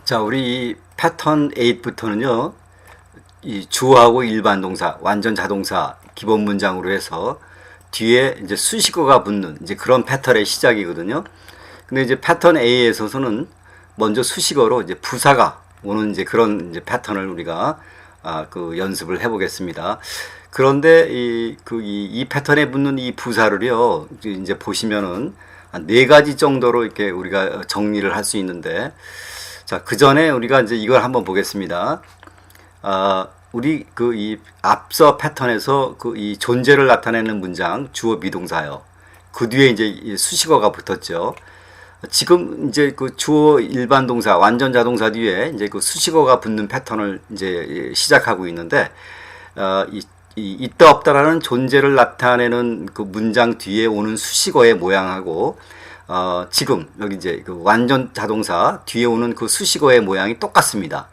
자, 우리 이 패턴 8부터는요, 이 주어하고 일반 동사, 완전 자동사 기본 문장으로 해서 뒤에 이제 수식어가 붙는 이제 그런 패턴의 시작이거든요. 근데 이제 패턴 A에서는 먼저 수식어로 이제 부사가 오는 이제 그런 이제 패턴을 우리가 연습을 해보겠습니다. 그런데 이 패턴에 붙는 이 부사를요, 이제 보시면은 한 4가지 정도로 이렇게 우리가 정리를 할 수 있는데, 자, 그 전에 우리가 이제 이걸 한번 보겠습니다. 우리 이 앞서 패턴에서 이 존재를 나타내는 문장 주어 비동사요. 그 뒤에 이제 수식어가 붙었죠. 지금 이제 그 주어 일반 동사, 완전 자동사 뒤에 이제 그 수식어가 붙는 패턴을 이제 시작하고 있는데, 있다 없다라는 존재를 나타내는 그 문장 뒤에 오는 수식어의 모양하고, 지금 여기 이제 그 완전 자동사 뒤에 오는 그 수식어의 모양이 똑같습니다.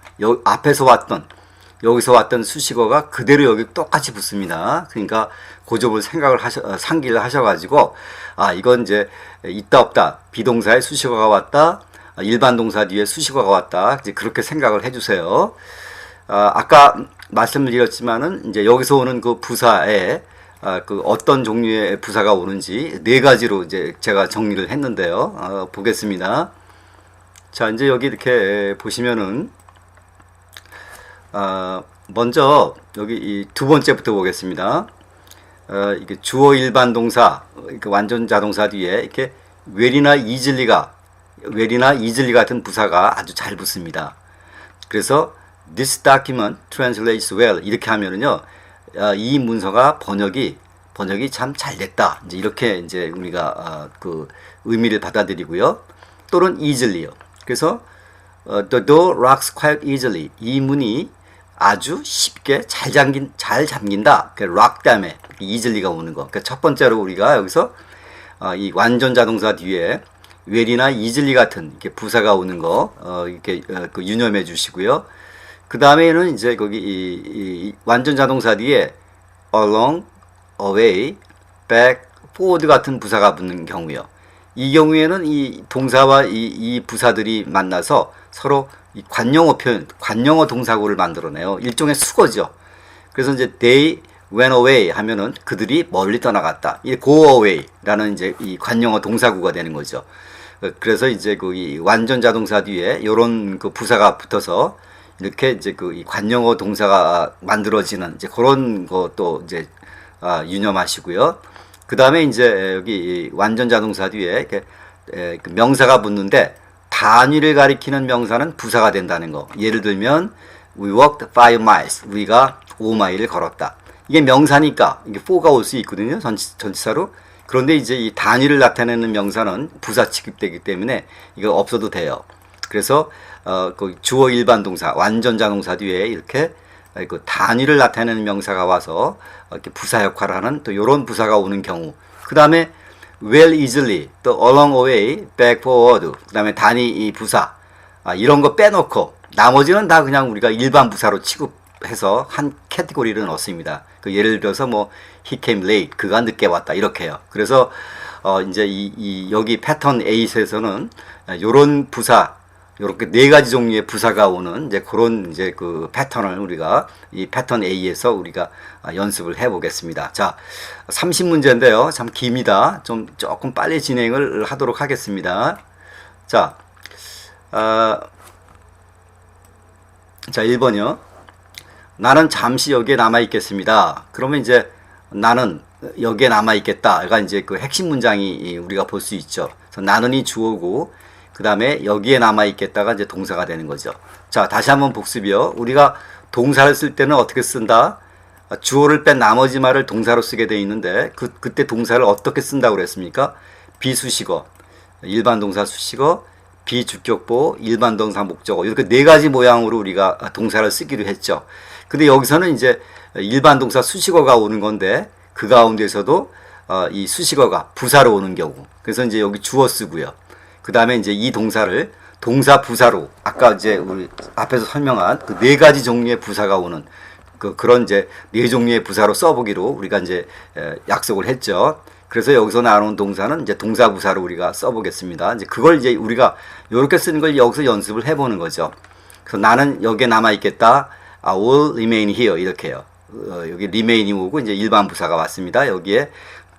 여기서 왔던 수식어가 그대로 여기 똑같이 붙습니다. 그러니까 그 점을 상기를 하셔가지고, 이건 이제 있다 없다 비동사의 수식어가 왔다, 일반 동사 뒤에 수식어가 왔다, 이제 그렇게 생각을 해주세요. 아까 말씀드렸지만은 이제 여기서 오는 그 부사에 그 어떤 종류의 부사가 오는지 4가지로 이제 제가 정리를 했는데요. 보겠습니다. 자, 이제 여기 이렇게 보시면은 먼저 여기 이 두 번째부터 보겠습니다. 이게 주어 일반 동사, 완전 자동사 뒤에 이렇게 well이나 easily 같은 부사가 아주 잘 붙습니다. 그래서 this document translates well 이렇게 하면은요, 이 문서가 번역이 참 잘 됐다. 이제 이렇게 이제 우리가 그 의미를 받아들이고요. 또는 easily요. 그래서 the door locks quite easily. 이 문이 아주 쉽게 잘 잠긴다. 그 lock 다음에 easily가 오는 거. 그러니까 첫 번째로 우리가 여기서 이 완전 자동사 뒤에 well이나 easily 같은 이렇게 부사가 오는 거 이렇게 유념해 주시고요. 그 다음에는 이제 거기 이 완전 자동사 뒤에 along, away, back, forward 같은 부사가 붙는 경우요. 이 경우에는 이 동사와 이 부사들이 만나서 서로 이 관용어 동사구를 만들어내요. 일종의 수거죠. 그래서 이제 they went away 하면은 그들이 멀리 떠나갔다. 이 go away라는 이제 이 관용어 동사구가 되는 거죠. 그래서 이제 이 완전 자동사 뒤에 이런 그 부사가 붙어서 이렇게 이제 이 관용어 동사가 만들어지는 이제 그런 것도 이제 유념하시고요. 그 다음에 이제 여기 완전 자동사 뒤에 이렇게 그 명사가 붙는데 단위를 가리키는 명사는 부사가 된다는 거. 예를 들면 we walked 5 miles. 우리가 5마일을 걸었다. 이게 명사니까 이게 for가 올 수 있거든요. 전치사로. 그런데 이제 이 단위를 나타내는 명사는 부사 취급되기 때문에 이거 없어도 돼요. 그래서 그 주어 일반 동사, 완전 자동사 뒤에 이렇게 그 단위를 나타내는 명사가 와서 이렇게 부사 역할을 하는 또 이런 부사가 오는 경우. 그 다음에 well easily, 또 along away, back forward. 그 다음에 단위 이 부사. 이런 거 빼놓고 나머지는 다 그냥 우리가 일반 부사로 취급해서 한 카테고리를 넣습니다. 예를 들어서 뭐 he came late, 그가 늦게 왔다 이렇게요. 그래서 이제 여기 패턴 8에서는 요런 부사, 요렇게 4가지 종류의 부사가 오는 이제 그런 이제 그 패턴을 우리가 이 패턴 A에서 우리가 연습을 해 보겠습니다. 자, 30문제인데요. 참 깁니다. 조금 빨리 진행을 하도록 하겠습니다. 자, 1번이요. 나는 잠시 여기에 남아 있겠습니다. 그러면 이제 나는 여기에 남아 있겠다가 이제 그 핵심 문장이 우리가 볼 수 있죠. 그래서 나는이 주어고 그 다음에 여기에 남아있겠다가 이제 동사가 되는 거죠. 자, 다시 한번 복습이요. 우리가 동사를 쓸 때는 어떻게 쓴다? 주어를 뺀 나머지 말을 동사로 쓰게 되어 있는데 그때 동사를 어떻게 쓴다고 그랬습니까? 비수식어, 일반 동사 수식어, 비주격보, 일반 동사 목적어 이렇게 4가지 모양으로 우리가 동사를 쓰기로 했죠. 근데 여기서는 이제 일반 동사 수식어가 오는 건데 그 가운데서도 이 수식어가 부사로 오는 경우. 그래서 이제 여기 주어 쓰고요. 그 다음에 이제 이 동사를 동사 부사로 아까 이제 우리 앞에서 설명한 그 4가지 종류의 부사가 오는 그런 이제 4종류의 부사로 써보기로 우리가 이제 약속을 했죠. 그래서 여기서 나오는 동사는 이제 동사부사로 우리가 써보겠습니다. 이제 그걸 이제 우리가 이렇게 쓰는 걸 여기서 연습을 해보는 거죠. 그래서 나는 여기에 남아 있겠다. I will remain here 이렇게요. 여기 remain이 오고 이제 일반 부사가 왔습니다. 여기에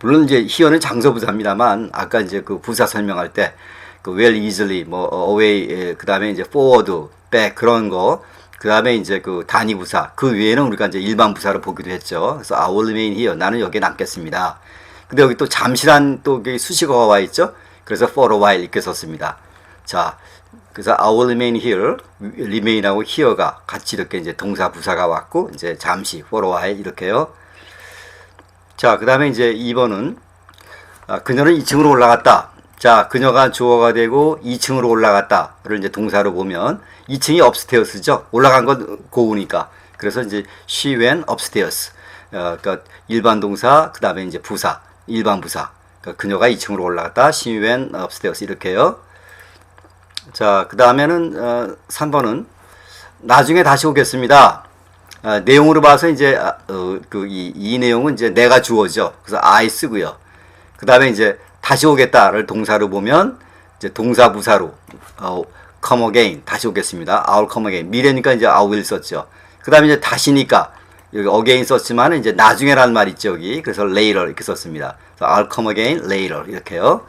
물론 이제 here는 장소 부사입니다만 아까 이제 그 부사 설명할 때 그 well easily 뭐 away 그 다음에 이제 forward, back 그런 거 그 다음에 이제 그 단위 부사 그 외에는 우리가 이제 일반 부사로 보기도 했죠. 그래서 I will remain here 나는 여기에 남겠습니다. 근데 여기 또 잠시란 또 수식어가 와 있죠. 그래서 for a while 이렇게 썼습니다. 자, 그래서 I will remain here, remain하고 here가 같이 이렇게 이제 동사 부사가 왔고 이제 잠시 for a while 이렇게요. 자, 그 다음에 이제 2번은 그녀는 2층으로 올라갔다. 자, 그녀가 주어가 되고 2층으로 올라갔다를 이제 동사로 보면 2층이 upstairs죠. 올라간 건 고우니까. 그래서 이제 she went upstairs. 그러니까 일반 동사 그 다음에 이제 부사 일반 부사. 그러니까 그녀가 2층으로 올라갔다. She went upstairs 이렇게요. 자, 그 다음에는 3번은 나중에 다시 오겠습니다. 내용으로 봐서 이제 이 내용은 이제 내가 주어죠. 그래서 I 쓰고요. 그 다음에 이제 다시 오겠다를 동사로 보면 이제 동사 부사로 come again 다시 오겠습니다. I'll come again 미래니까 이제 I will 썼죠. 그 다음에 이제 다시니까 여기 again 썼지만 이제 나중에라는 말 있죠 여기. 그래서 later 이렇게 썼습니다. 그래서 I'll come again later 이렇게요.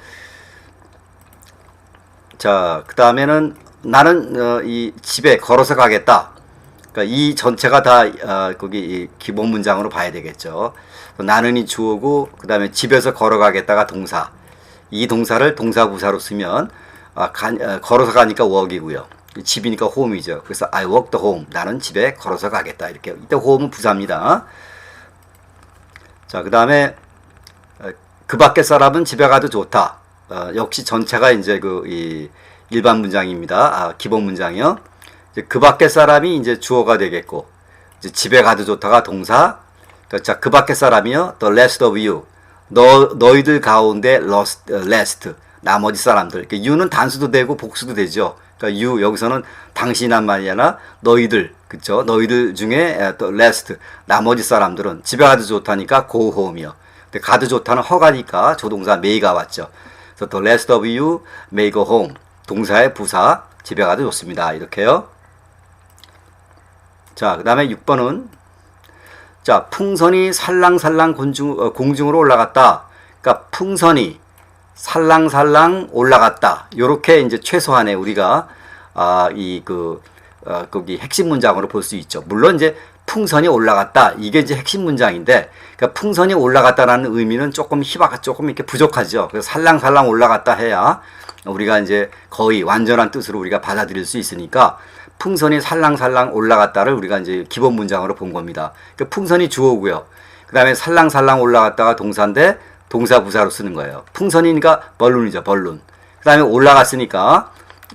자, 그 다음에는 나는 이 집에 걸어서 가겠다. 그러니까 이 전체가 다 거기 기본 문장으로 봐야 되겠죠. 나는이 주어고 그 다음에 집에서 걸어가겠다가 동사. 이 동사를 동사부사로 쓰면 걸어서 가니까 walk이고요. 집이니까 home이죠. 그래서 I walk the home. 나는 집에 걸어서 가겠다. 이렇게. 이때 home은 부사입니다. 자, 그 다음에 그 밖에 사람은 집에 가도 좋다. 역시 전체가 이제 이 일반 문장입니다. 기본 문장이요. 그 밖에 사람이 이제 주어가 되겠고, 이제 집에 가도 좋다가 동사. 자, 그 밖에 사람이요. The rest of you. 너희들 가운데 rest. 나머지 사람들. 그러니까 you는 단수도 되고 복수도 되죠. 그러니까 you 여기서는 당신이란 말이 아니라 너희들. 그쵸? 너희들 중에 또 rest. 나머지 사람들은 집에 가도 좋다니까 go home이요. 근데 가도 좋다는 허가니까 조동사 may가 왔죠. 그래서 the rest of you may go home. 동사의 부사 집에 가도 좋습니다. 이렇게요. 자, 그 다음에 6번은 자, 풍선이 살랑살랑 공중으로 올라갔다. 그러니까 풍선이 살랑살랑 올라갔다. 요렇게 이제 최소한의 우리가 거기 핵심 문장으로 볼 수 있죠. 물론 이제 풍선이 올라갔다. 이게 이제 핵심 문장인데, 그러니까 풍선이 올라갔다라는 의미는 조금 조금 이렇게 부족하죠. 그래서 살랑살랑 올라갔다 해야 우리가 이제 거의 완전한 뜻으로 우리가 받아들일 수 있으니까 풍선이 살랑살랑 올라갔다를 우리가 이제 기본 문장으로 본 겁니다. 그러니까 풍선이 주어고요. 그 다음에 살랑살랑 올라갔다가 동사인데 동사 부사로 쓰는 거예요. 풍선이니까 벌룬이죠. 벌룬. 그 다음에 올라갔으니까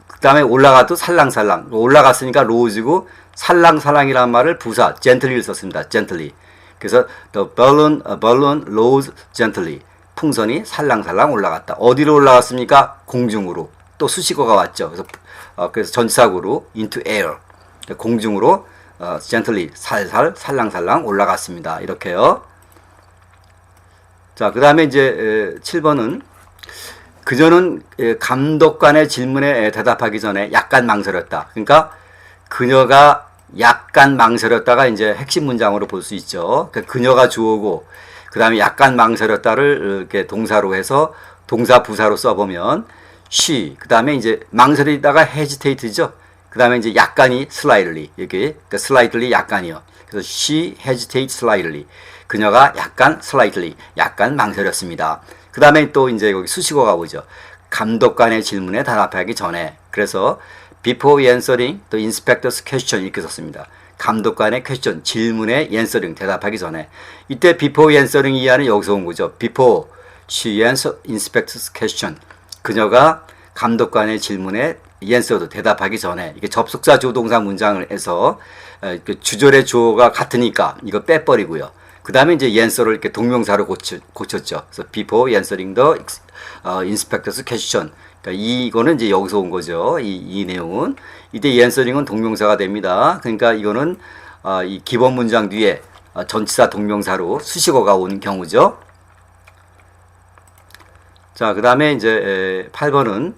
그 다음에 올라가도 살랑살랑 올라갔으니까 로즈고 살랑살랑이라는 말을 부사 gently를 썼습니다. gently. 그래서 the balloon rose gently. 풍선이 살랑살랑 올라갔다. 어디로 올라갔습니까? 공중으로. 또 수식어가 왔죠. 그래서 전치사구로 into air. 공중으로 gently 살살 살랑살랑 올라갔습니다. 이렇게요. 자, 그 다음에 이제 7번은 그녀는 감독관의 질문에 대답하기 전에 약간 망설였다. 그러니까 그녀가 약간 망설였다가 이제 핵심 문장으로 볼 수 있죠. 그러니까 그녀가 주어고 그 다음에 약간 망설였다를 이렇게 동사로 해서 동사 부사로 써보면 she 그 다음에 이제 망설이다가 hesitate죠. 그 다음에 이제 약간이 slightly 이렇게 그러니까 slightly 약간이요. 그래서 she hesitates slightly 그녀가 약간 slightly 약간 망설였습니다. 그 다음에 또 이제 여기 수식어가 오죠. 감독관의 질문에 대답하기 전에. 그래서 before answering the inspector's question 이렇게 썼습니다. 감독관의 question 질문에 answering 대답하기 전에. 이때 before answering 이하는 여기서 온 거죠. before she answered inspector's question 그녀가 감독관의 질문에 answered 대답하기 전에. 이게 접속사 조동사 문장을 해서 주절의 주어가 같으니까 이거 빼버리고요. 그 다음에 이제 answer를 이렇게 동명사로 고쳤죠. 그래서 before answering the inspector's question. 그러니까 이거는 이제 여기서 온 거죠. 이 내용은. 이때 answering은 동명사가 됩니다. 그러니까 이거는 이 기본 문장 뒤에 전치사 동명사로 수식어가 온 경우죠. 자, 그 다음에 이제 8번은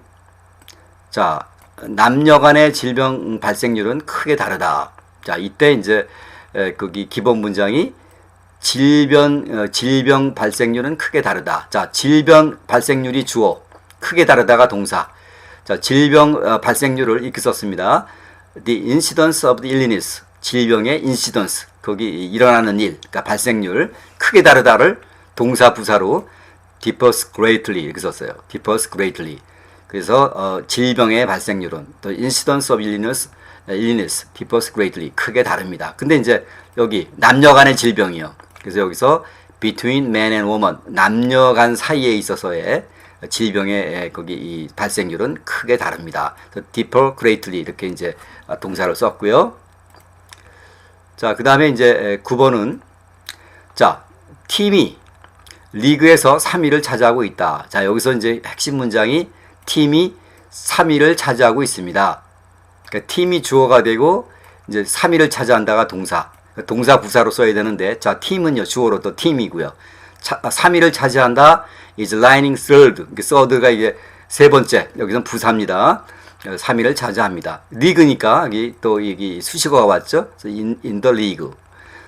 자, 남녀 간의 질병 발생률은 크게 다르다. 자, 이때 이제 거기 기본 문장이 질병 발생률은 크게 다르다. 자, 질병 발생률이 주어, 크게 다르다가 동사. 자, 질병 발생률을 이렇게 썼습니다. The incidence of the illness, 질병의 incidence, 거기 일어나는 일, 그러니까 발생률, 크게 다르다를 동사 부사로 differs greatly 이렇게 썼어요. differs greatly. 그래서 질병의 발생률은 the incidence of illness differs greatly, 크게 다릅니다. 근데 이제 여기 남녀 간의 질병이요. 그래서 여기서 between man and woman, 남녀 간 사이에 있어서의 질병의 거기 이 발생률은 크게 다릅니다. differ greatly 이렇게 이제 동사를 썼고요. 자, 그 다음에 이제 9번은 자, 팀이 리그에서 3위를 차지하고 있다. 자, 여기서 이제 핵심 문장이 팀이 3위를 차지하고 있습니다. 그러니까 팀이 주어가 되고 이제 3위를 차지한다가 동사. 동사 부사로 써야 되는데, 자, 팀은요, 주어로 또 팀이고요. 3위를 차지한다 is lining third. third가 이게 세 번째. 여기서는 부사입니다. 3위를 차지합니다. 리그니까 여기 또 여기 수식어가 왔죠. in the league.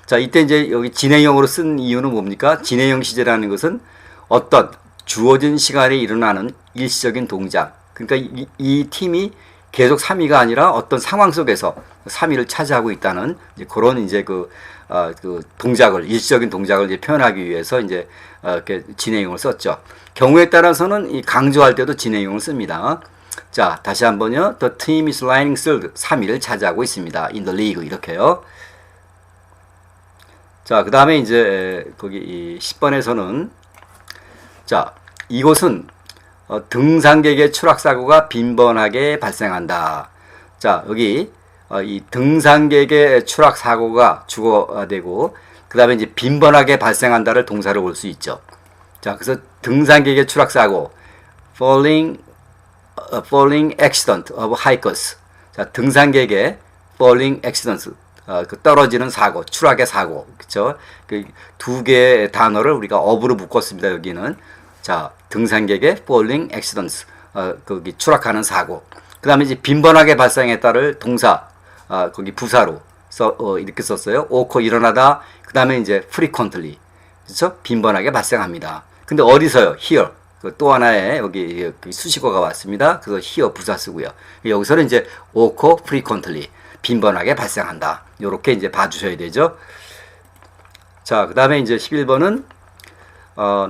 자, 이때 이제 여기 진행형으로 쓴 이유는 뭡니까? 진행형 시제라는 것은 어떤 주어진 시간에 일어나는 일시적인 동작. 그러니까 이 팀이 계속 3위가 아니라 어떤 상황 속에서 3위를 차지하고 있다는 이제 그런 이제 그 동작을, 일시적인 동작을 이제 표현하기 위해서 이제 이렇게 진행형을 썼죠. 경우에 따라서는 이 강조할 때도 진행형을 씁니다. 자, 다시 한번요. The team is lining third. 3위를 차지하고 있습니다. In the league. 이렇게요. 자, 그 다음에 이제 거기 이 10번에서는 자, 이곳은 등산객의 추락사고가 빈번하게 발생한다. 자, 여기 이 등산객의 추락사고가 주어가 되고 그 다음에 이제 빈번하게 발생한다를 동사로 볼 수 있죠. 자, 그래서 등산객의 추락사고 falling accident of hikers. 자, 등산객의 falling accidents, 그 떨어지는 사고, 추락의 사고, 그렇죠? 그 두 개의 단어를 우리가 of로 묶었습니다. 여기는 자, 등산객의 falling accidents, 거기 추락하는 사고. 그 다음에 이제 빈번하게 발생했다를 동사, 거기 부사로 이렇게 썼어요. occur 일어나다. 그 다음에 이제 frequently, 그렇죠? 빈번하게 발생합니다. 근데 어디서요? here. 또 하나의 여기 수식어가 왔습니다. 그래서 here 부사 쓰고요. 여기서는 이제 occur frequently, 빈번하게 발생한다. 요렇게 이제 봐주셔야 되죠. 자, 그 다음에 이제 11번은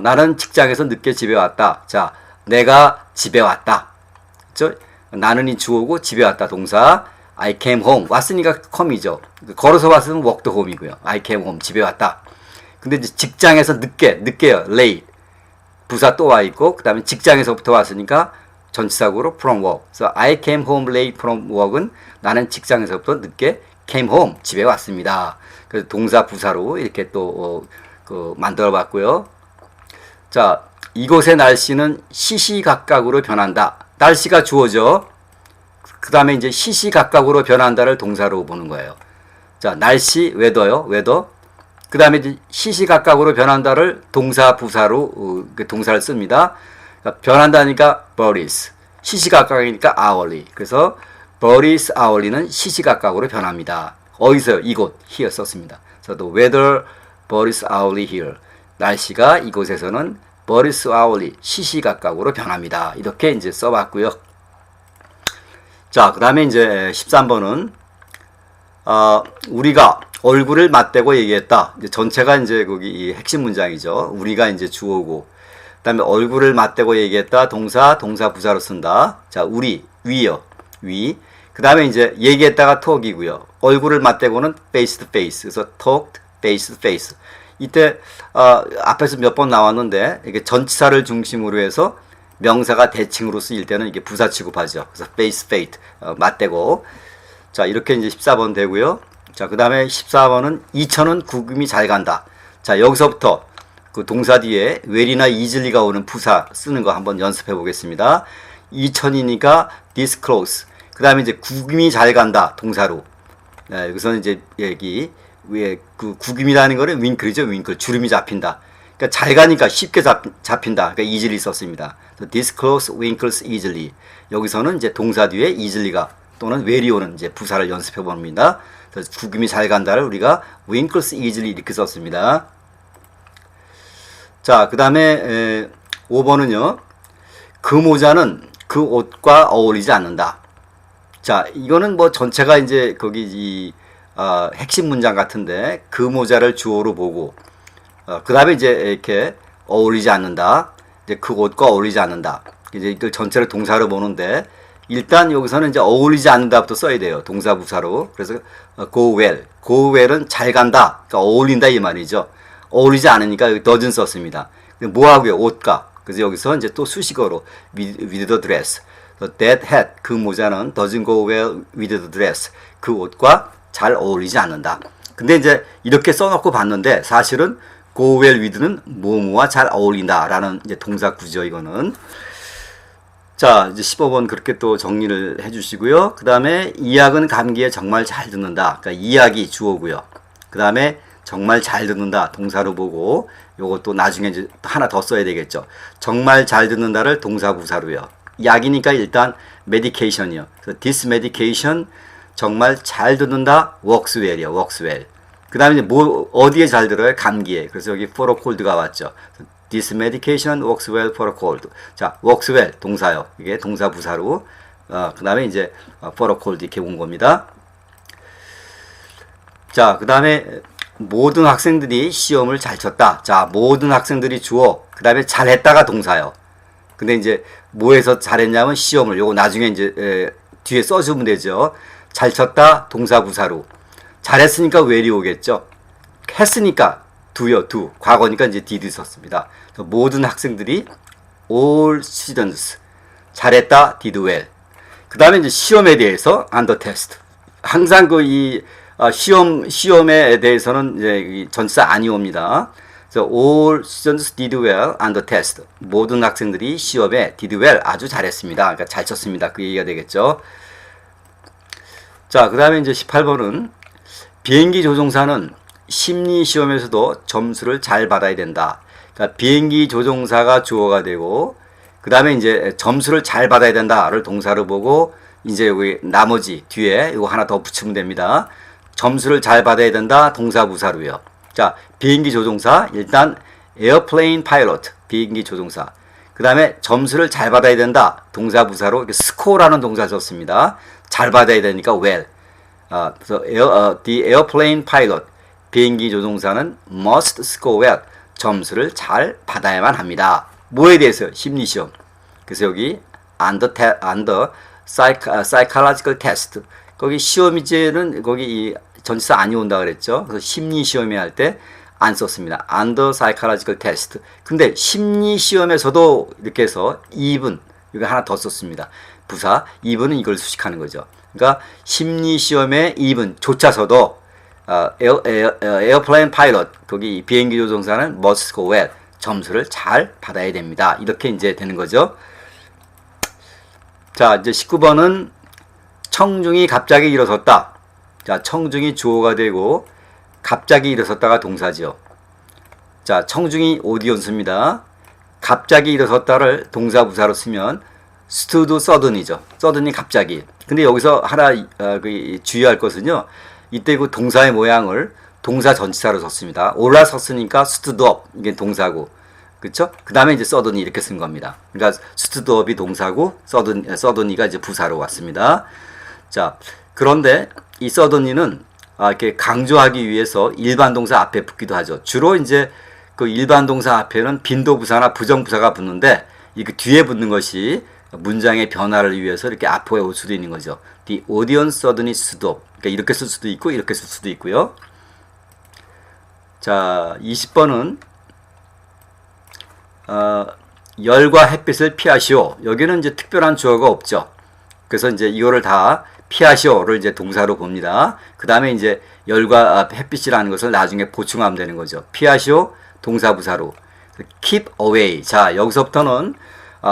나는 직장에서 늦게 집에 왔다. 자, 내가 집에 왔다. 그렇죠? 나는이 주어고 집에 왔다 동사. I came home. 왔으니까 come이죠. 걸어서 왔으면 walked home이고요. I came home. 집에 왔다. 근데 이제 직장에서 늦게요. late. 부사 또 와 있고, 그 다음에 직장에서부터 왔으니까 전치사구로 from work. 그래서 I came home late from work은 나는 직장에서부터 늦게 came home. 집에 왔습니다. 그래서 동사 부사로 이렇게 또 만들어 봤고요. 자, 이곳의 날씨는 시시각각으로 변한다. 날씨가 주어져. 그 다음에 이제 시시각각으로 변한다를 동사로 보는 거예요. 자, 날씨, 웨더요. 웨더. 그 다음에 이제 시시각각으로 변한다를 동사 부사로 동사를 씁니다. 그러니까 변한다니까 varies. 시시각각이니까 hourly. 그래서 varies hourly는 시시각각으로 변합니다. 어디서요? 이곳, here 썼습니다. 그래서 the weather varies hourly here. 날씨가 이곳에서는 varies hourly, 시시각각으로 변합니다. 이렇게 이제 써봤고요. 자, 그 다음에 이제 13번은 우리가 얼굴을 맞대고 얘기했다. 이제 전체가 이제 거기 이 핵심 문장이죠. 우리가 이제 주어고, 그 다음에 얼굴을 맞대고 얘기했다. 동사 부사로 쓴다. 자, 우리, 위요, 위. 그 다음에 이제 얘기했다가 talk이고요. 얼굴을 맞대고는 face to face. 그래서 talked, face to face. 이때 앞에서 몇 번 나왔는데 이게 전치사를 중심으로 해서 명사가 대칭으로 쓰일 때는 이게 부사 취급하죠. 그래서 face to face, 맞대고. 자, 이렇게 이제 14번 되고요. 자, 그 다음에 14번은 2천은 구금이 잘 간다. 자, 여기서부터 그 동사 뒤에 well이나 easily 오는 부사 쓰는 거 한번 연습해 보겠습니다. 2천이니까 this close. 그 다음에 이제 구금이 잘 간다. 동사로. 네, 여기서는 이제 여기 위에 그 구금이라는 거는 윙클이죠. 윙클. 주름이 잡힌다. 그러니까 잘 가니까 쉽게 잡힌다. 그러니까 easily 썼습니다. This close winkles easily. 여기서는 이제 동사 뒤에 easily가 또는 well이 오는 이제 부사를 연습해 봅니다. 그래서 구김이 잘 간다를 우리가 winkles easily 이렇게 썼습니다. 자, 그 다음에 5번은요. 그 모자는 그 옷과 어울리지 않는다. 자, 이거는 뭐 전체가 이제 거기 핵심 문장 같은데 그 모자를 주어로 보고 그 다음에 이제 이렇게 어울리지 않는다. 이제 그 옷과 어울리지 않는다. 이제 이걸 전체를 동사로 보는데 일단 여기서는 이제 어울리지 않는다부터 써야 돼요. 동사 부사로. 그래서 go well. go well은 잘 간다. 그러니까 어울린다 이 말이죠. 어울리지 않으니까 여기 doesn't 썼습니다. 뭐 하고요? 옷과. 그래서 여기서 이제 또 수식어로 with the dress. That hat 그 모자는 doesn't go well with the dress. 그 옷과 잘 어울리지 않는다. 근데 이제 이렇게 써놓고 봤는데 사실은 go well with는 뭐뭐와 잘 어울린다라는 이제 동사 구죠 이거는. 자, 이제 15번 그렇게 또 정리를 해주시고요. 그 다음에 이 약은 감기에 정말 잘 듣는다. 그러니까 이 약이 주어고요. 그 다음에 정말 잘 듣는다 동사로 보고 요것도 나중에 이제 하나 더 써야 되겠죠. 정말 잘 듣는다를 동사 부사로요. 약이니까 일단 medication이요. 그래서 this medication 정말 잘 듣는다 works well이요. works well. 그 다음에 이제 뭐 어디에 잘 들어요? 감기에. 그래서 여기 for a cold가 왔죠. This medication works well for a cold. 자, works well 동사요. 이게 동사 부사로. 그 다음에 이제 for a cold 이렇게 온 겁니다. 자, 그 다음에 모든 학생들이 시험을 잘 쳤다. 자, 모든 학생들이 주어. 그 다음에 잘했다가 동사요. 근데 이제 뭐에서 잘했냐면 시험을. 요거 나중에 이제 뒤에 써주면 되죠. 잘 쳤다 동사 부사로. 잘했으니까 well이 오겠죠. 했으니까 do요, do. 과거니까 이제 did 썼습니다. 모든 학생들이 all students 잘했다 did well. 그 다음에 이제 시험에 대해서 under test. 항상 시험에 대해서는 이제 전치사 아니 옵니다. 그래서 all students did well under test. 모든 학생들이 시험에 did well 아주 잘했습니다. 그러니까 잘 쳤습니다. 그 얘기가 되겠죠. 자, 그 다음에 이제 18번은 비행기 조종사는 심리 시험에서도 점수를 잘 받아야 된다. 그러니까 비행기 조종사가 주어가 되고 그 다음에 이제 점수를 잘 받아야 된다를 동사로 보고 이제 여기 나머지 뒤에 이거 하나 더 붙이면 됩니다. 점수를 잘 받아야 된다 동사 부사로요. 자, 비행기 조종사 일단 airplane pilot 비행기 조종사. 그 다음에 점수를 잘 받아야 된다 동사 부사로 score라는 동사 썼습니다. 잘 받아야 되니까 well. 그래서 the airplane pilot 비행기 조종사는 must score well 점수를 잘 받아야만 합니다. 뭐에 대해서요? 심리시험. 그래서 여기 under psychological test 거기 시험이제는 거기 이 전치사 아니 온다 그랬죠. 그래서 심리 시험에 할 때 안 썼습니다. under psychological test. 근데 심리 시험에서도 이렇게 해서 even 여기 하나 더 썼습니다. 부사 even은 이걸 수식하는 거죠. 그러니까 심리 시험에 even 조차서도 에어플레인 파일럿 거기 비행기 조종사는 must score well 점수를 잘 받아야 됩니다. 이렇게 이제 되는 거죠. 자, 이제 19번은 청중이 갑자기 일어섰다. 자, 청중이 주어가 되고 갑자기 일어섰다가 동사죠. 자, 청중이 오디언스입니다. 갑자기 일어섰다를 동사 부사로 쓰면 stood sudden이죠. sudden이 갑자기. 근데 여기서 하나 주의할 것은요. 이때 그 동사의 모양을 동사 전치사로 썼습니다. 올라섰으니까 stood up 이게 동사고, 그렇죠? 그 다음에 이제 suddenly 이렇게 쓴 겁니다. 그러니까 stood up이 동사고 suddenly가 이제 부사로 왔습니다. 자, 그런데 이 suddenly는 이렇게 강조하기 위해서 일반 동사 앞에 붙기도 하죠. 주로 이제 그 일반 동사 앞에는 빈도부사나 부정부사가 붙는데 이 뒤에 붙는 것이 문장의 변화를 위해서 이렇게 앞에 올 수도 있는 거죠. The audience suddenly stood up. 그러니까 이렇게 쓸 수도 있고 이렇게 쓸 수도 있고요. 자, 20번은 열과 햇빛을 피하시오. 여기는 이제 특별한 주어가 없죠. 그래서 이제 이거를 다 피하시오를 이제 동사로 봅니다. 그 다음에 이제 열과 햇빛이라는 것을 나중에 보충하면 되는 거죠. 피하시오 동사 부사로. keep away. 자, 여기서부터는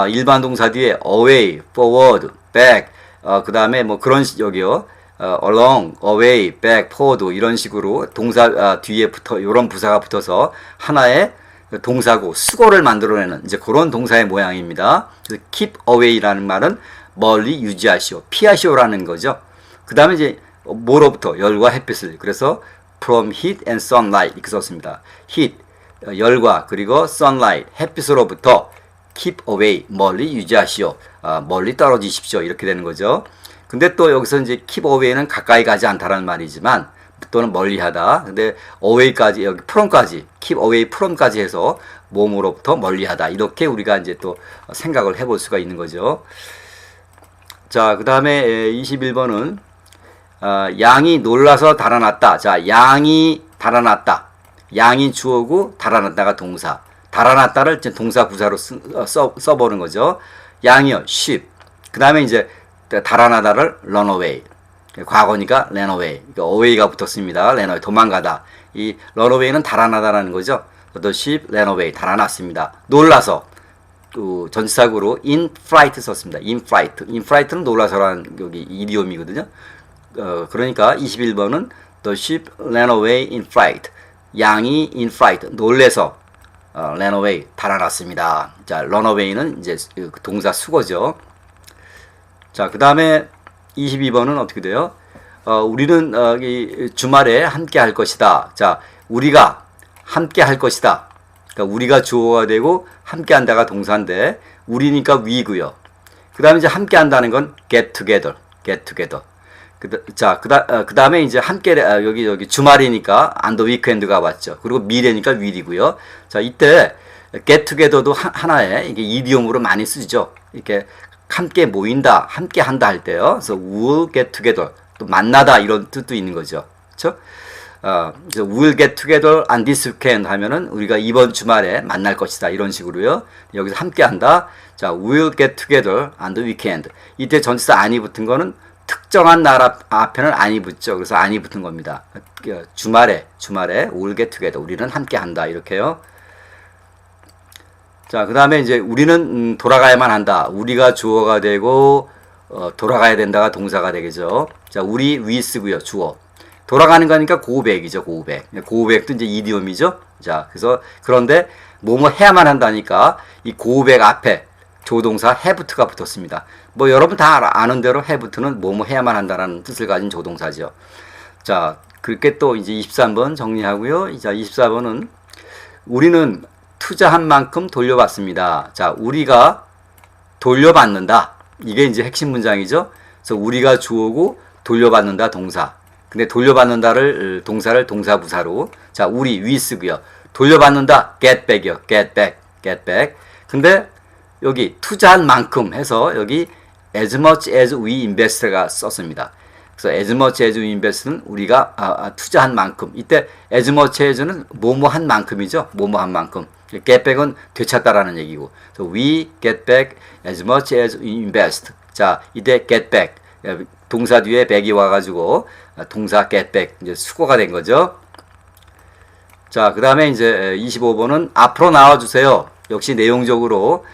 일반 동사 뒤에 away, forward, back, 그 다음에 뭐 그런 여기요. along, away, back, forward 이런 식으로 동사 뒤에 이런 부사가 붙어서 하나의 동사고 수고를 만들어내는 이제 그런 동사의 모양입니다. 그래서 keep away라는 말은 멀리 유지하시오, 피하시오라는 거죠. 그 다음에 이제 뭐로부터? 열과 햇빛을. 그래서 from heat and sunlight 이렇게 썼습니다. heat, 열과 그리고 sunlight, 햇빛으로부터 keep away, 멀리 유지하시오, 멀리 떨어지십시오 이렇게 되는 거죠. 근데 또 여기서 이제 keep away는 가까이 가지 않다라는 말이지만 또는 멀리하다. 근데 away까지 여기 from까지 keep away from까지 해서 몸으로부터 멀리하다 이렇게 우리가 이제 또 생각을 해볼 수가 있는 거죠. 자, 그 다음에 21번은 양이 놀라서 달아났다. 자, 양이 달아났다. 양이 주어고 달아났다가 동사. 달아났다를 이제 동사 부사로 써보는 거죠. 양이요, sheep. 그 다음에 이제 달아나다를 run away. 과거니까 ran away. 그러니까 away가 붙었습니다. ran away, 도망가다. 이 run away는 달아나다라는 거죠. The sheep ran away, 달아났습니다. 놀라서. 전치사구로 in fright 썼습니다. in fright. in fright는 놀라서라는 여기 이디옴이거든요. 그러니까 21번은 the sheep ran away in fright. 양이 in fright, 놀래서 ran away, 달아났습니다. 자, run away는 이제 동사 수거죠. 자, 그 다음에 22번은 어떻게 돼요? 우리는 주말에 함께 할 것이다. 자, 우리가 함께 할 것이다. 그러니까 우리가 주어가 되고 함께 한다가 동사인데 우리니까 we고요. 그 다음에 이제 함께 한다는 건 get together. get together. 그 다음에 이제 함께, 여기 주말이니까 on the weekend가 왔죠. 그리고 미래니까 will이고요. 자, 이때 get together도 하나의 이게 이디옴으로 많이 쓰죠. 이렇게 함께 모인다, 함께 한다 할 때요. 그래서 we'll get together. 또 만나다 이런 뜻도 있는 거죠. 그렇죠? 그래서 we'll get together on this weekend 하면은 우리가 이번 주말에 만날 것이다. 이런 식으로요. 여기서 함께 한다. 자, we'll get together on the weekend. 이때 전치사 안이 붙은 거는 특정한 날 앞에는 안이 붙죠. 그래서 안이 붙은 겁니다. 주말에 we'll get together. 우리는 함께 한다. 이렇게요. 자, 그 다음에 이제 우리는 돌아가야만 한다. 우리가 주어가 되고 돌아가야 된다가 동사가 되겠죠. 자, 우리 we 쓰고요. 주어. 돌아가는 거니까 go back이죠. go back. go back도 이제 이디옴이죠. 자, 그래서 그런데 뭐뭐 해야만 한다니까 이 go back 앞에 조동사 have가 붙었습니다. 뭐 여러분 다 아는 대로 have는 뭐뭐 해야만 한다라는 뜻을 가진 조동사죠. 자, 그렇게 또 이제 23번 정리하고요. 자, 24번은 우리는 투자한 만큼 돌려받습니다. 자, 우리가 돌려받는다. 이게 이제 핵심 문장이죠. 그래서 우리가 주어고 돌려받는다 동사. 근데 돌려받는다를 동사를 동사 부사로. 자, 우리 we 쓰고요. 돌려받는다 get back이요. get back. get back. 근데 여기 투자한 만큼 해서 여기 as much as we invest가 썼습니다. 그래서 as much as we invest는 우리가 투자한 만큼. 이때 as much as는 뭐뭐한 만큼이죠. 뭐뭐한 만큼. get back은 되찾다라는 얘기고. So we get back as much as we invest. 자, 이때 get back. 동사 뒤에 back이 와가지고 동사 get back. 이제 수거가 된 거죠. 자, 그 다음에 이제 25번은 앞으로 나와주세요. 역시 내용적으로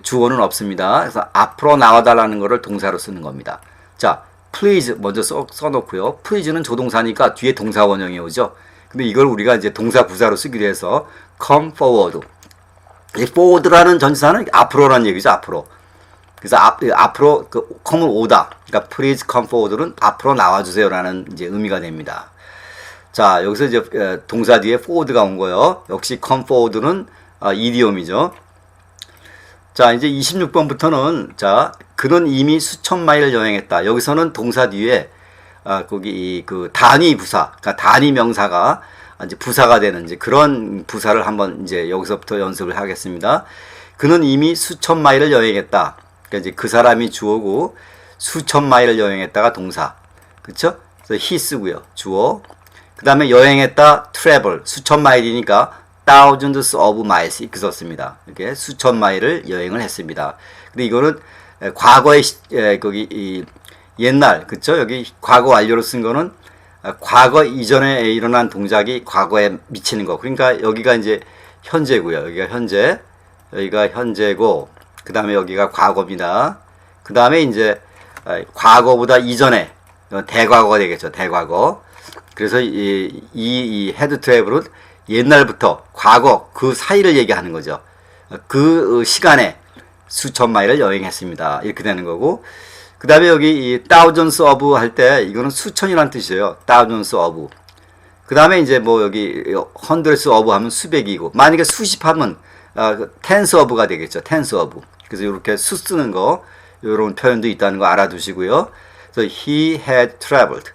주어는 없습니다. 그래서 앞으로 나와달라는 것을 동사로 쓰는 겁니다. 자, please 먼저 써놓고요. please는 조동사니까 뒤에 동사 원형이 오죠. 근데 이걸 우리가 이제 동사 부사로 쓰기로 해서 come forward. 이 forward라는 전치사는 앞으로라는 얘기죠. 앞으로. 그래서 앞으로 come은 오다. 그러니까 please come forward는 앞으로 나와주세요라는 이제 의미가 됩니다. 자, 여기서 이제 동사 뒤에 forward가 온 거요. 역시 come forward는 이디옴이죠. 자, 이제 26번부터는 자, 그는 이미 수천 마일을 여행했다. 여기서는 동사 뒤에 거기 그 단위 부사, 그러니까 단위 명사가 이제 부사가 되는 이제 그런 부사를 한번 이제 여기서부터 연습을 하겠습니다. 그는 이미 수천 마일을 여행했다. 그러니까 이제 그 사람이 주어고 수천 마일을 여행했다가 동사. 그렇죠? 그래서 he 쓰고요. 주어. 그다음에 여행했다 travel. 수천 마일이니까 thousands of miles 이렇게 썼습니다. 이렇게 수천 마일을 여행을 했습니다. 근데 이거는 과거의 거기 옛날, 그쵸? 여기 과거 완료로 쓴 거는 과거 이전에 일어난 동작이 과거에 미치는 거. 그러니까 여기가 이제 현재고요. 여기가 현재, 여기가 현재고, 그 다음에 여기가 과거입니다. 그 다음에 이제 과거보다 이전에 대과거가 되겠죠. 대과거. 그래서 이 헤드 트래블은 옛날부터 과거 그 사이를 얘기하는 거죠. 그 시간에 수천 마일을 여행했습니다. 이렇게 되는 거고, 그 다음에 여기 이 thousands of 할 때 이거는 수천이라는 뜻이에요. thousands of. 그 다음에 이제 뭐 여기 hundreds of 하면 수백이고, 만약에 수십 하면 tens of가 되겠죠. tens of. 그래서 이렇게 수 쓰는 거, 이런 표현도 있다는 거 알아두시고요. 그래서 he had traveled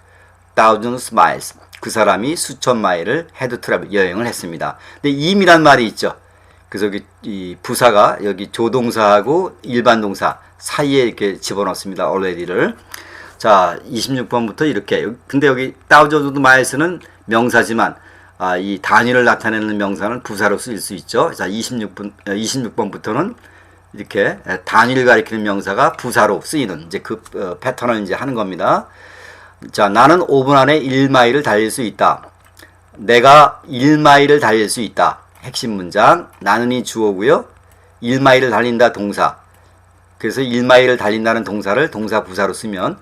thousands miles. 그 사람이 수천 마일을 had traveled, 여행을 했습니다. 근데 임이란 말이 있죠. 그래서 여기 이 부사가 여기 조동사하고 일반 동사 사이에 이렇게 집어넣습니다. already를. 자, 26번부터 이렇게. 근데 여기 thousands miles는 명사지만 이 단위를 나타내는 명사는 부사로 쓰일 수 있죠. 자, 26번부터는 이렇게 단위를 가리키는 명사가 부사로 쓰이는 이제 그 패턴을 이제 하는 겁니다. 자, 나는 5분 안에 1마일을 달릴 수 있다. 내가 1마일을 달릴 수 있다. 핵심 문장. 나는이 주어고요. 1마일을 달린다 동사. 그래서 1마일을 달린다는 동사를 동사 부사로 쓰면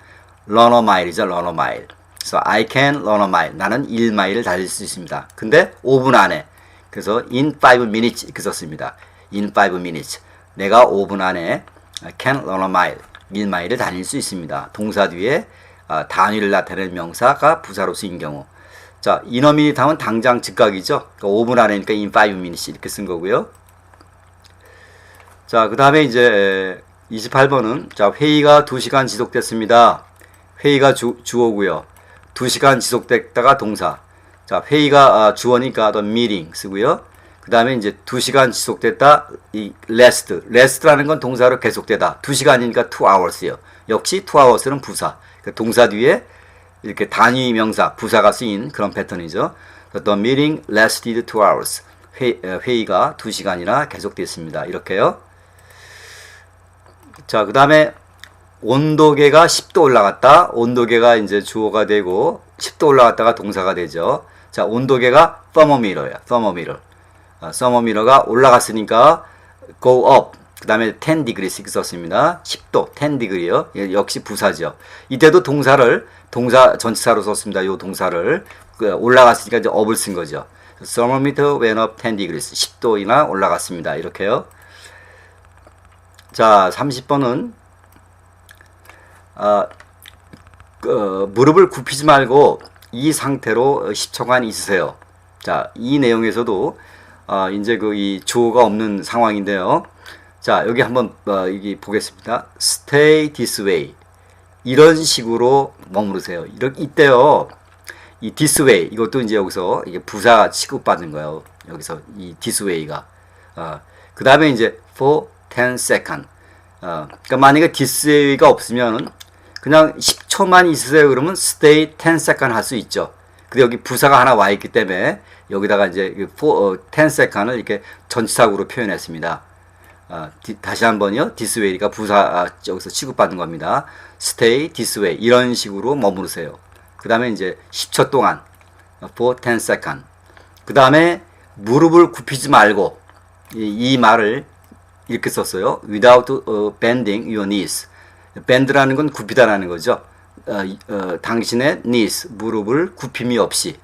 run a mile이죠. run a mile. 그래서 I can run a mile. 나는 1마일을 달릴 수 있습니다. 근데 5분 안에. 그래서 in 5 minutes 이렇게 썼습니다. in 5 minutes. 내가 5분 안에 can run a mile. 1마일을 달릴 수 있습니다. 동사 뒤에 단위를 나타내는 명사가 부사로 쓰인 경우. 자, in a minute 하면 당장 즉각이죠. 그러니까 5분 안에니까 in 5 minutes 이렇게 쓴 거고요. 자, 그 다음에 이제 28번은 자, 회의가 2시간 지속됐습니다. 회의가 주어고요. 2시간 지속됐다가 동사. 자, 회의가 주어니까 the meeting 쓰고요. 그 다음에 이제 2시간 지속됐다, 이 rest라는 건 동사로 계속되다. 2시간이니까 2hours요. 역시 2hours는 부사. 그 동사 뒤에 이렇게 단위 명사, 부사가 쓰인 그런 패턴이죠. The meeting lasted 2 hours. 회의가 2시간이나 계속됐습니다. 이렇게요. 자, 그 다음에 온도계가 10도 올라갔다. 온도계가 이제 주어가 되고 10도 올라갔다가 동사가 되죠. 자, 온도계가 thermometer예요. thermometer. thermometer가 올라갔으니까 go up. 그 다음에 10 degrees 썼습니다. 10도, 10 degree요. 역시 부사죠. 이때도 동사 전치사로 썼습니다. 이 동사를 올라갔으니까 이제 up을 쓴 거죠. thermometer went up 10 degrees. 10도이나 올라갔습니다. 이렇게요. 자, 30번은 무릎을 굽히지 말고 이 상태로 10초간 있으세요. 자, 이 내용에서도 이제 이 주어가 없는 상황인데요. 자, 여기 한번 여기 보겠습니다. Stay this way. 이런 식으로 머무르세요. 이때요. 이 this way 이것도 이제 여기서 이게 부사 취급받는 거예요. 여기서 이 this way가. 그 다음에 이제 for 10 seconds. 그러니까 만약에 this way가 없으면은 그냥 10초만 있으세요. 그러면 stay 10 seconds 할 수 있죠. 근데 여기 부사가 하나 와 있기 때문에 여기다가 이제 for 10 second을 이렇게 전치사구로 표현했습니다. 다시 한번요. this way가 부사 여기서 취급받는 겁니다. stay this way 이런 식으로 머무르세요. 그 다음에 이제 10초 동안 for 10 seconds. 그 다음에 무릎을 굽히지 말고 이 말을 이렇게 썼어요. without bending your knees. bend라는 건 굽히다라는 거죠. 당신의 knees 무릎을 굽힘이 없이.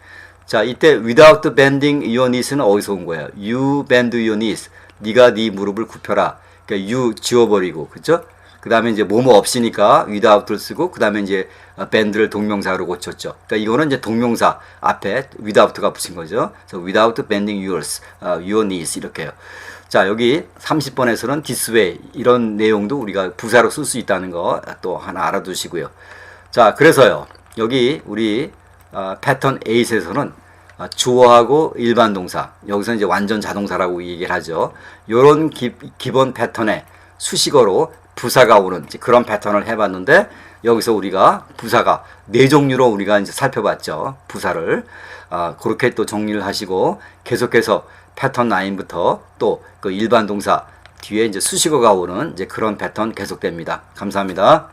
자, 이때 without bending your knees는 어디서 온 거예요? you bend your knees. 네가 네 무릎을 굽혀라. 그러니까 you 지워버리고, 그렇죠? 그 다음에 이제 뭐뭐 없이니까 without를 쓰고, 그 다음에 이제 bend를 동명사로 고쳤죠. 그러니까 이거는 이제 동명사 앞에 without가 붙인 거죠. 그래서 without bending your knees 이렇게요. 자, 여기 30번에서는 this way 이런 내용도 우리가 부사로 쓸 수 있다는 거 또 하나 알아두시고요. 자, 그래서요. 여기 우리 패턴 8에서는 주어하고 일반 동사, 여기서 이제 완전 자동사라고 얘기를 하죠. 요런 기본 패턴에 수식어로 부사가 오는 그런 패턴을 해봤는데, 여기서 우리가 부사가 4종류로 우리가 이제 살펴봤죠. 부사를. 그렇게 또 정리를 하시고, 계속해서 패턴 9부터 또 그 일반 동사 뒤에 이제 수식어가 오는 이제 그런 패턴 계속됩니다. 감사합니다.